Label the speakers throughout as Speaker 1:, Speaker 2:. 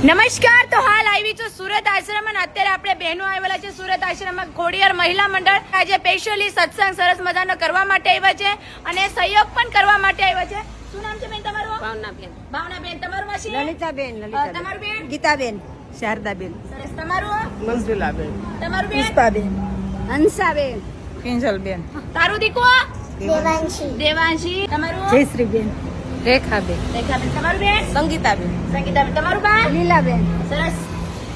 Speaker 1: નમસ્કાર. તો હાલ આવી છું સુરત આશ્રમ અને અત્યારે આપણે બહેનો આવેલા છે સુરત આશ્રમમાં ખોડિયાર મહિલા મંડળ. આજે સ્પેશિયલી સત્સંગ સરસ મજાનો કરવા માટે આવ્યા છે અને સહયોગ પણ કરવા માટે આવ્યા છે. શું નામ છે બેન તમારું?
Speaker 2: ભાવનાબેન.
Speaker 1: ભાવનાબેન. તમારું માસી?
Speaker 2: લલિતાબેન.
Speaker 1: તમારું બેન?
Speaker 2: ગીતાબેન. શારદાબેન.
Speaker 1: સરસ. તમારું?
Speaker 3: મંજુલાબેન.
Speaker 1: તમારું બેન?
Speaker 2: પુષ્પાબેન. હંસાબેન.
Speaker 3: કિંજલબેન.
Speaker 1: તારું દીકરો?
Speaker 4: દેવાંશી.
Speaker 1: દેવાંશી. તમારું?
Speaker 2: જયશ્રીબેન. રેખાબેન.
Speaker 1: રેખાબેન. તમારું બેન?
Speaker 2: સંગીતાબેન.
Speaker 1: સંગીતાબેન. તમારું બા?
Speaker 2: લીલાબેન.
Speaker 1: સરસ.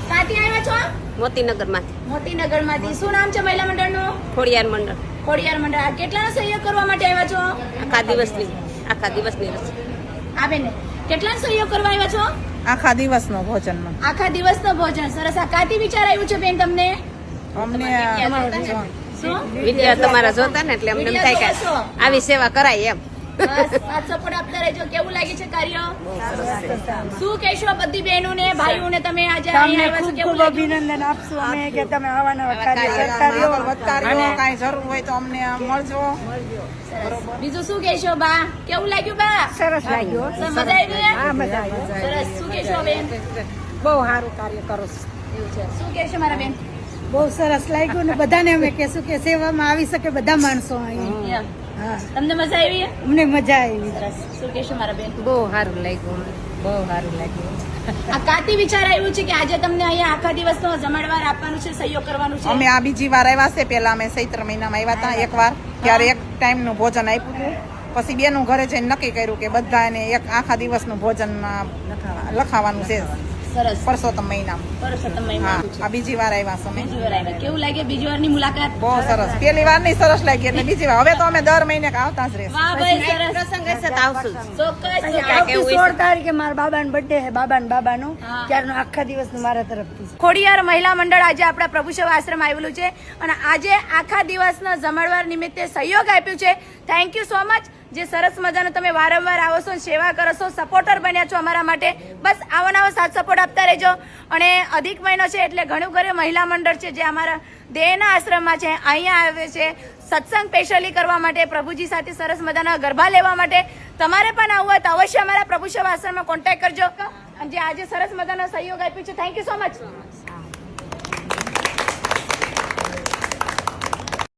Speaker 1: ક્યાંથી આવ્યા છો?
Speaker 2: મોતીનગરમાંથી.
Speaker 1: મોતીનગરમાંથી. શું નામ છે મહિલા મંડળનું?
Speaker 2: ખોડિયાર મંડળ.
Speaker 1: ખોડિયાર મંડળ. આ કેટલાનો સહયોગ કરવા માટે આવ્યા છો?
Speaker 2: આખા દિવસની રસી.
Speaker 1: આ બેન કેટલાનો સહયોગ કરવા આવ્યા છો?
Speaker 3: આખા દિવસનો ભોજનમાં
Speaker 1: આખા દિવસનો ભોજન. સરસ. આ કાથી વિચાર આવ્યું છે બેન તમને?
Speaker 3: અમને
Speaker 1: શું?
Speaker 2: વિડીયો તમારા જોતા ને એટલે અમને એમ થાય કે આવી સેવા કરાય એમ.
Speaker 1: બસ સાથ સપોર્ટ આપતા રહેજો. કેવું લાગે છે કાર્ય? શું કહેશો બધી બહેનોને ભાઈઓને? તમે આજે અહીંયા આવ્યા છો, કેવું લાગ્યું?
Speaker 2: અભિનંદન આપશું અમે કે તમે આવા નવા કાર્ય કરતા રહ્યો.
Speaker 3: વધતારીઓ કાંઈ જરૂર હોય તો અમને મળજો.
Speaker 1: બીજું શું કહેશો બા? કેવું લાગ્યું બા?
Speaker 2: સરસ લાગ્યો.
Speaker 1: મજા આવી?
Speaker 2: હા, મજા આવી.
Speaker 1: સરસ. શું કહેશો બેન?
Speaker 2: બહુ સારું કાર્ય કરો છો.
Speaker 1: એવું છે. શું કહેશો મારા બેન?
Speaker 2: બહુ સરસ લાગ્યું ને બધાને અમે કહેશું કે સેવામાં આવી શકે બધા માણસો અહીં.
Speaker 1: એમ.
Speaker 2: હા,
Speaker 1: તમને મજા આવી?
Speaker 2: અમને મજા આવી.
Speaker 1: સરસ. શું કહેશો મારા બેન?
Speaker 2: બહુ સારું લાગ્યું. બહુ સારું લાગ્યું.
Speaker 1: આ કાથી વિચાર આવ્યું છે કે આજે તમને અહીંયા આખા દિવસનો જમાડવાર આપવાનું છે, સહયોગ કરવાનું છે?
Speaker 3: અમે આ બીજી વાર આવ્યા છે. પેલા અમે ચૈત્ર મહિનામાં આવ્યા હતા એક વાર, ત્યારે એક ટાઈમનું ભોજન આપ્યું હતું. પછી બેનું ઘરે જઈને નક્કી કર્યું કે બધાને એક આખા દિવસનું ભોજન લખાવાનું છે
Speaker 1: સરસ.
Speaker 3: પરસોત્તમ મહિનામાં.
Speaker 1: પરસોત્તમ
Speaker 3: હા,
Speaker 1: મહિમા.
Speaker 3: આ બીજી વાર આવ્યા છે અમે.
Speaker 1: બીજી વાર આવ્યા. કેવું લાગે બીજી વારની મુલાકાત?
Speaker 3: બહુ સરસ. પેલી વાર નહીં સરસ લાગી એટલે બીજી વાર. હવે તો અમે દર મહિને આવતા જ રહેશું.
Speaker 1: વાહ ભાઈ, સરસ.
Speaker 2: પ્રસંગ હશે તો આવશું જ.
Speaker 1: ચોક્કસ.
Speaker 2: આવતી 16 તારીખે મારા બાબાનો બર્થડે છે, બાબાનો
Speaker 1: હા.
Speaker 2: ત્યારનું આખા દિવસનું મારા તરફથી.
Speaker 1: ખોડિયાર મહિલા મંડળ આજે આપણા પ્રભુ સેવા આશ્રમ આવેલું છે અને આજે આખા દિવસના જમણવાર નિમિત્તે સહયોગ આપ્યું છે. Thank you so much. જે સરસ મજાનો તમે વારંવાર આવો છો, સેવા કરો છો, સપોર્ટર બન્યા છો અમારા માટે. બસ આવો નવો સાથ સપોર્ટ આપતા રહેજો. અને અધિક મહિનો છે એટલે ઘણું ઘરે મહિલા મંડળ છે જે અમારા દેહના આશ્રમમાં છે, અહીંયા આવે છે સત્સંગ સ્પેશિયલી કરવા માટે, પ્રભુજી સાથે સરસ મજાના ગરબા લેવા માટે. તમારે પણ આવવું હોય તો અવશ્ય અમારા પ્રભુ સેવા આશ્રમમાં કોન્ટેક્ટ કરજો. અને જે આજે સરસ મજાનો સહયોગ આપ્યો છે, થેન્ક યુ સો મચ.